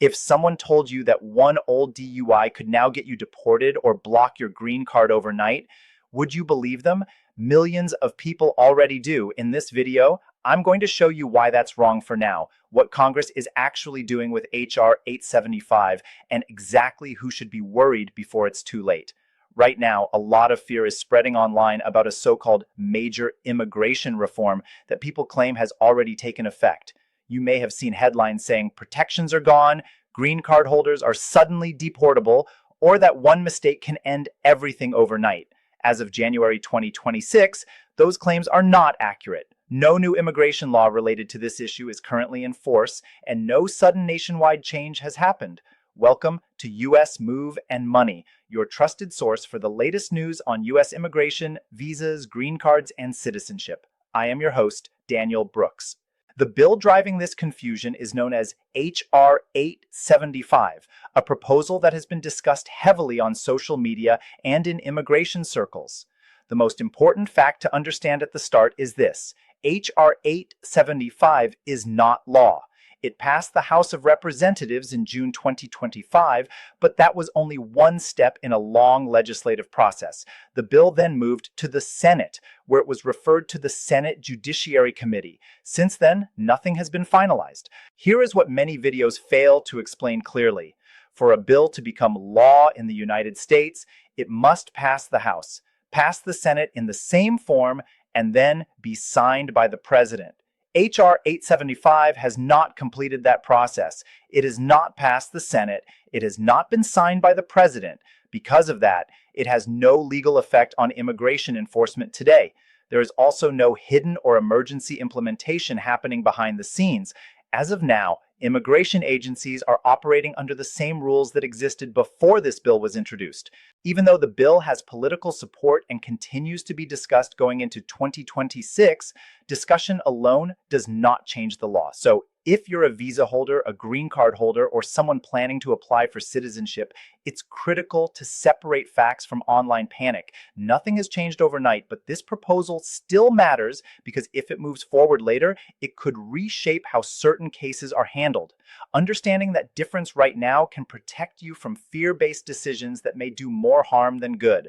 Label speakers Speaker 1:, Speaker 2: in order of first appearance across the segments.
Speaker 1: If someone told you that one old DUI could now get you deported or block your green card overnight, would you believe them? Millions of people already do. In this video, I'm going to show you why that's wrong for now, what Congress is actually doing with HR 875, and exactly who should be worried before it's too late. Right now, a lot of fear is spreading online about a so-called major immigration reform that people claim has already taken effect. You may have seen headlines saying protections are gone, green card holders are suddenly deportable, or that one mistake can end everything overnight. As of January 2026, those claims are not accurate. No new immigration law related to this issue is currently in force, and no sudden nationwide change has happened. Welcome to US Move and Money, your trusted source for the latest news on US immigration, visas, green cards, and citizenship. I am your host, Daniel Brooks. The bill driving this confusion is known as HR 875, a proposal that has been discussed heavily on social media and in immigration circles. The most important fact to understand at the start is this: HR 875 is not law. It passed the House of Representatives in June 2025, but that was only one step in a long legislative process. The bill then moved to the Senate, where it was referred to the Senate Judiciary Committee. Since then, nothing has been finalized. Here is what many videos fail to explain clearly. For a bill to become law in the United States, it must pass the House, pass the Senate in the same form, and then be signed by the President. HR 875 has not completed that process. It has not passed the Senate. It has not been signed by the President. Because of that, it has no legal effect on immigration enforcement today. There is also no hidden or emergency implementation happening behind the scenes. As of now, immigration agencies are operating under the same rules that existed before this bill was introduced. Even though the bill has political support and continues to be discussed going into 2026, discussion alone does not change the law. So if you're a visa holder, a green card holder, or someone planning to apply for citizenship, it's critical to separate facts from online panic. Nothing has changed overnight, but this proposal still matters because if it moves forward later, it could reshape how certain cases are handled. Understanding that difference right now can protect you from fear-based decisions that may do more harm than good.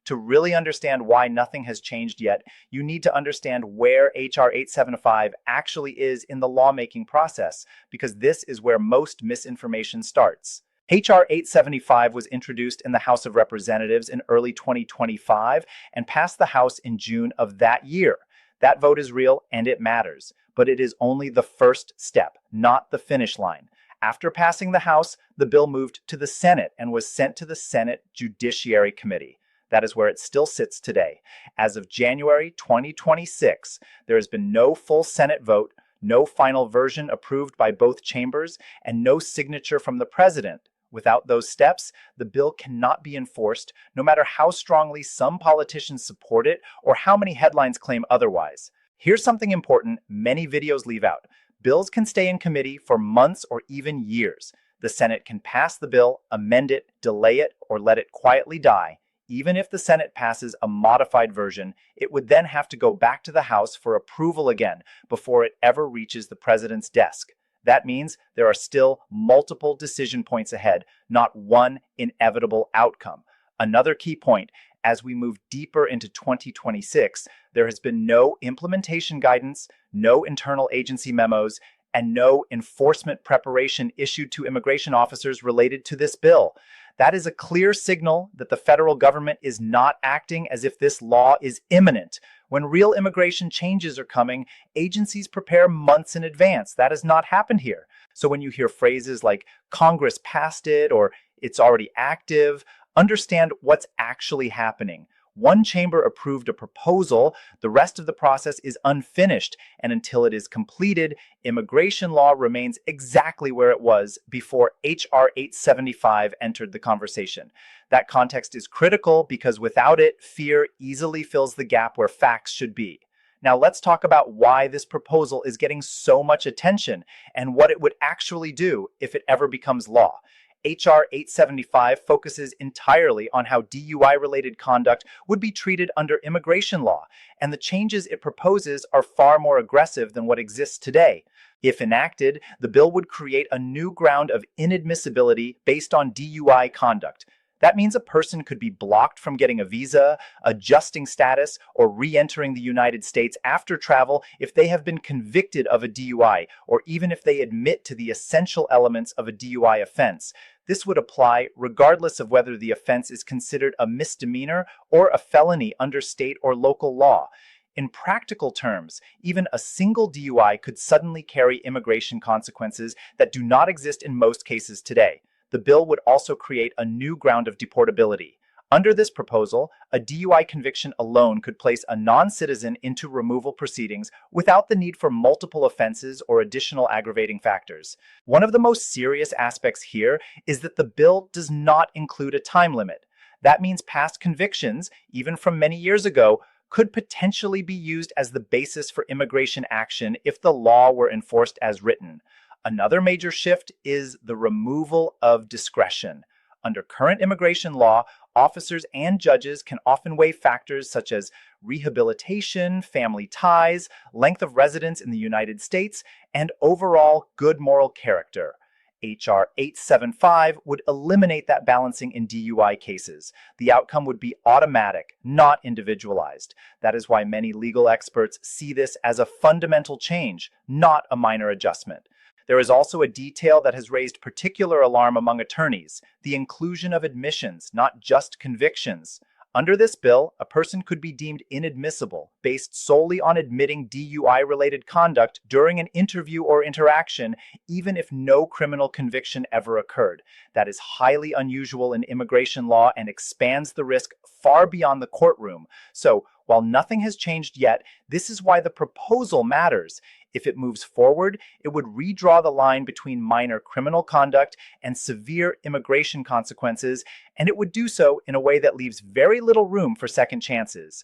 Speaker 1: To really understand why nothing has changed yet, you need to understand where HR 875 actually is in the lawmaking process, because this is where most misinformation starts. HR 875 was introduced in the House of Representatives in early 2025 and passed the House in June of that year. That vote is real and it matters, but it is only the first step, not the finish line. After passing the House, the bill moved to the Senate and was sent to the Senate Judiciary Committee. That is where it still sits today. As of January 2026, there has been no full Senate vote, no final version approved by both chambers, and no signature from the President. Without those steps, the bill cannot be enforced, no matter how strongly some politicians support it or how many headlines claim otherwise. Here's something important many videos leave out. Bills can stay in committee for months or even years. The Senate can pass the bill, amend it, delay it, or let it quietly die. Even if the Senate passes a modified version, it would then have to go back to the House for approval again before it ever reaches the President's desk. That means there are still multiple decision points ahead, not one inevitable outcome. Another key point: as we move deeper into 2026, there has been no implementation guidance, no internal agency memos, and no enforcement preparation issued to immigration officers related to this bill. That is a clear signal that the federal government is not acting as if this law is imminent. When real immigration changes are coming, agencies prepare months in advance. That has not happened here. So when you hear phrases like Congress passed it or it's already active, understand what's actually happening. One chamber approved a proposal, the rest of the process is unfinished, and until it is completed, immigration law remains exactly where it was before HR 875 entered the conversation. That context is critical because without it, fear easily fills the gap where facts should be. Now let's talk about why this proposal is getting so much attention and what it would actually do if it ever becomes law. HR 875 focuses entirely on how DUI-related conduct would be treated under immigration law, and the changes it proposes are far more aggressive than what exists today. If enacted, the bill would create a new ground of inadmissibility based on DUI conduct. That means a person could be blocked from getting a visa, adjusting status, or re-entering the United States after travel if they have been convicted of a DUI, or even if they admit to the essential elements of a DUI offense. This would apply regardless of whether the offense is considered a misdemeanor or a felony under state or local law. In practical terms, even a single DUI could suddenly carry immigration consequences that do not exist in most cases today. The bill would also create a new ground of deportability. Under this proposal, a DUI conviction alone could place a non-citizen into removal proceedings without the need for multiple offenses or additional aggravating factors. One of the most serious aspects here is that the bill does not include a time limit. That means past convictions, even from many years ago, could potentially be used as the basis for immigration action if the law were enforced as written. Another major shift is the removal of discretion. Under current immigration law, officers and judges can often weigh factors such as rehabilitation, family ties, length of residence in the United States, and overall good moral character. H.R. 875 would eliminate that balancing in DUI cases. The outcome would be automatic, not individualized. That is why many legal experts see this as a fundamental change, not a minor adjustment. There is also a detail that has raised particular alarm among attorneys: the inclusion of admissions, not just convictions. Under this bill, a person could be deemed inadmissible based solely on admitting DUI-related conduct during an interview or interaction, even if no criminal conviction ever occurred. That is highly unusual in immigration law and expands the risk far beyond the courtroom. So, while nothing has changed yet, this is why the proposal matters. If it moves forward, it would redraw the line between minor criminal conduct and severe immigration consequences, and it would do so in a way that leaves very little room for second chances.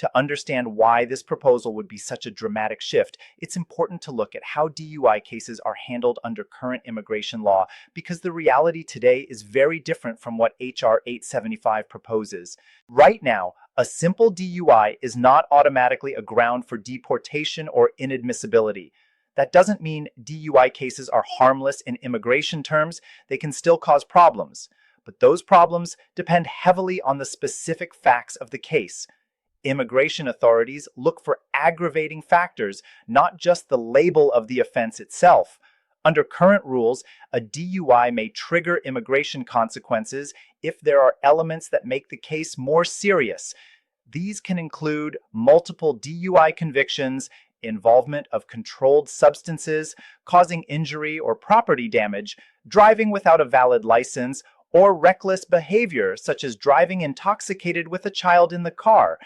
Speaker 1: To understand why this proposal would be such a dramatic shift, it's important to look at how DUI cases are handled under current immigration law, because the reality today is very different from what H.R. 875 proposes. Right now, a simple DUI is not automatically a ground for deportation or inadmissibility. That doesn't mean DUI cases are harmless in immigration terms. They can still cause problems. But those problems depend heavily on the specific facts of the case. Immigration authorities look for aggravating factors, not just the label of the offense itself. Under current rules, a DUI may trigger immigration consequences if there are elements that make the case more serious. These can include multiple DUI convictions, involvement of controlled substances, causing injury or property damage, driving without a valid license, or reckless behavior, such as driving intoxicated with a child in the car.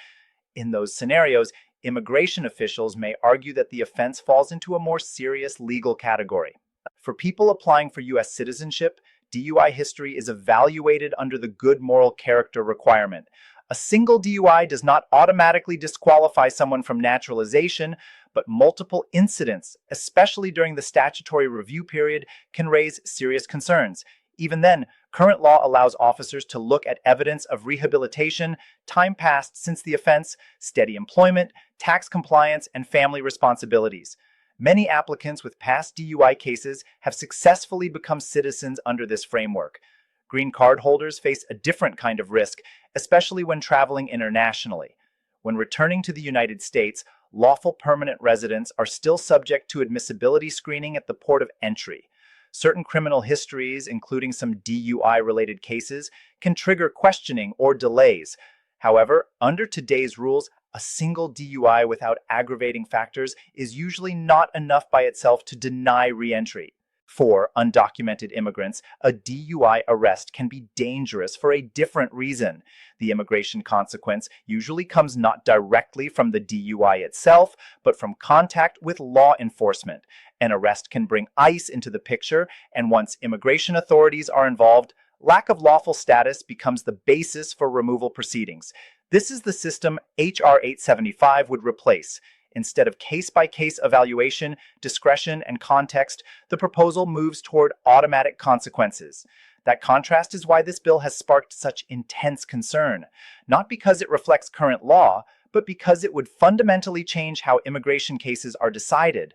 Speaker 1: In those scenarios, immigration officials may argue that the offense falls into a more serious legal category. For people applying for U.S. citizenship, DUI history is evaluated under the good moral character requirement. A single DUI does not automatically disqualify someone from naturalization, but multiple incidents, especially during the statutory review period, can raise serious concerns. Even then, current law allows officers to look at evidence of rehabilitation, time passed since the offense, steady employment, tax compliance, and family responsibilities. Many applicants with past DUI cases have successfully become citizens under this framework. Green card holders face a different kind of risk, especially when traveling internationally. When returning to the United States, lawful permanent residents are still subject to admissibility screening at the port of entry. Certain criminal histories, including some DUI-related cases, can trigger questioning or delays. However, under today's rules, a single DUI without aggravating factors is usually not enough by itself to deny re-entry. For undocumented immigrants, a DUI arrest can be dangerous for a different reason. The immigration consequence usually comes not directly from the DUI itself, but from contact with law enforcement. An arrest can bring ICE into the picture, and once immigration authorities are involved, lack of lawful status becomes the basis for removal proceedings. This is the system H.R. 875 would replace. Instead of case-by-case evaluation, discretion, and context, the proposal moves toward automatic consequences. That contrast is why this bill has sparked such intense concern, not because it reflects current law, but because it would fundamentally change how immigration cases are decided.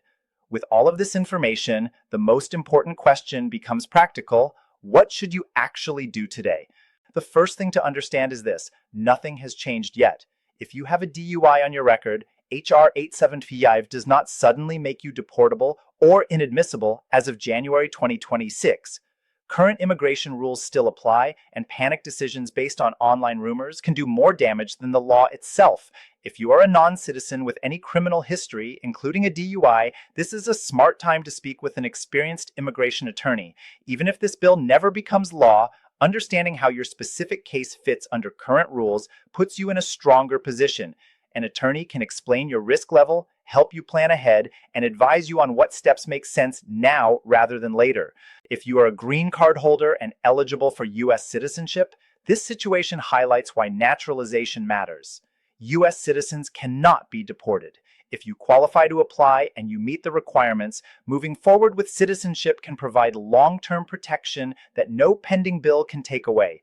Speaker 1: With all of this information, the most important question becomes practical. What should you actually do today? The first thing to understand is this: nothing has changed yet. If you have a DUI on your record, HR 875 does not suddenly make you deportable or inadmissible as of January 2026. Current immigration rules still apply, and panic decisions based on online rumors can do more damage than the law itself. If you are a non-citizen with any criminal history, including a DUI, this is a smart time to speak with an experienced immigration attorney. Even if this bill never becomes law, understanding how your specific case fits under current rules puts you in a stronger position. An attorney can explain your risk level, help you plan ahead, and advise you on what steps make sense now rather than later. If you are a green card holder and eligible for U.S. citizenship, this situation highlights why naturalization matters. U.S. citizens cannot be deported. If you qualify to apply and you meet the requirements, moving forward with citizenship can provide long-term protection that no pending bill can take away.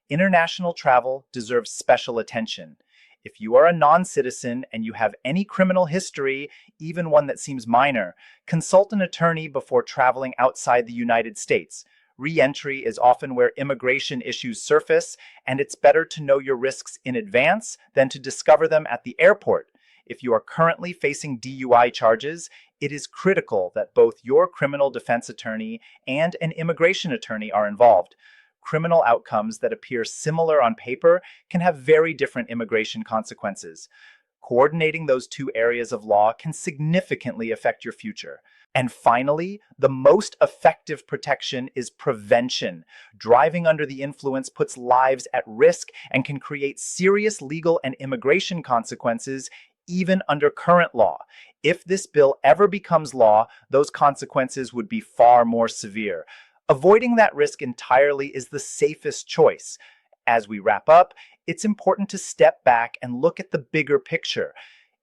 Speaker 1: International travel deserves special attention. If you are a non-citizen and you have any criminal history, even one that seems minor, consult an attorney before traveling outside the United States. Re-entry is often where immigration issues surface, and it's better to know your risks in advance than to discover them at the airport. If you are currently facing DUI charges, it is critical that both your criminal defense attorney and an immigration attorney are involved. Criminal outcomes that appear similar on paper can have very different immigration consequences. Coordinating those two areas of law can significantly affect your future. And finally, the most effective protection is prevention. Driving under the influence puts lives at risk and can create serious legal and immigration consequences even under current law. If this bill ever becomes law, those consequences would be far more severe. Avoiding that risk entirely is the safest choice. As we wrap up, it's important to step back and look at the bigger picture.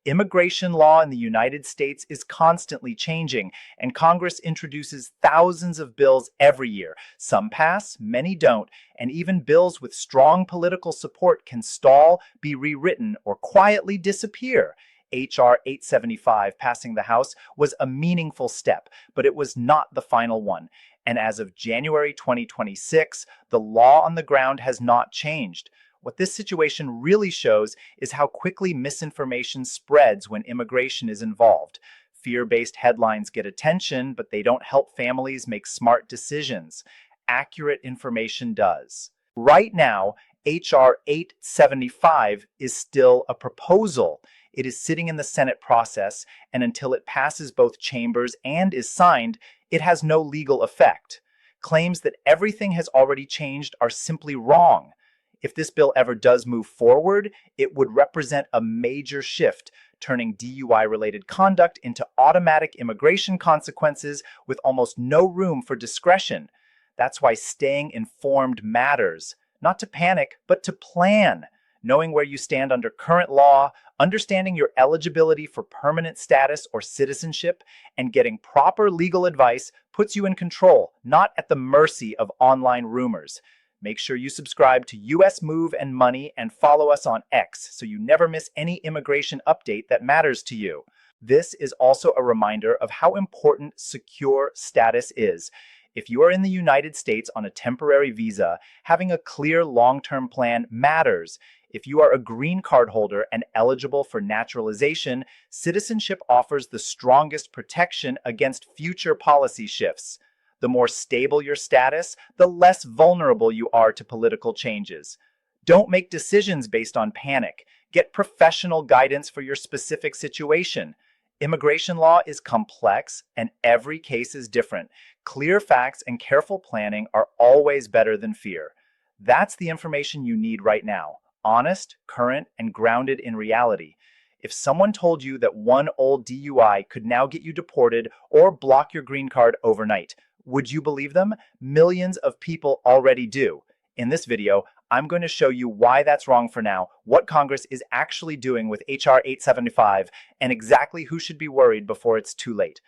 Speaker 1: Immigration law in the United States is constantly changing, and Congress introduces thousands of bills every year. Some pass, many don't, and even bills with strong political support can stall, be rewritten, or quietly disappear. HR 875 passing the House was a meaningful step, but it was not the final one. And as of January 2026, the law on the ground has not changed. What this situation really shows is how quickly misinformation spreads when immigration is involved. Fear-based headlines get attention, but they don't help families make smart decisions. Accurate information does. Right now, HR 875 is still a proposal. It is sitting in the Senate process, and until it passes both chambers and is signed, it has no legal effect. Claims that everything has already changed are simply wrong. If this bill ever does move forward, it would represent a major shift, turning DUI-related conduct into automatic immigration consequences with almost no room for discretion. That's why staying informed matters. Not to panic, but to plan. Knowing where you stand under current law, understanding your eligibility for permanent status or citizenship, and getting proper legal advice puts you in control, not at the mercy of online rumors. Make sure you subscribe to US Move and Money and follow us on X so you never miss any immigration update that matters to you. This is also a reminder of how important secure status is. If you are in the United States on a temporary visa, having a clear long-term plan matters. If you are a green card holder and eligible for naturalization, citizenship offers the strongest protection against future policy shifts. The more stable your status, the less vulnerable you are to political changes. Don't make decisions based on panic. Get professional guidance for your specific situation. Immigration law is complex, and every case is different. Clear facts and careful planning are always better than fear. That's the information you need right now. Honest, current, and grounded in reality. If someone told you that one old DUI could now get you deported or block your green card overnight, would you believe them? Millions of people already do. In this video, I'm going to show you why that's wrong for now, what Congress is actually doing with HR 875, and exactly who should be worried before it's too late.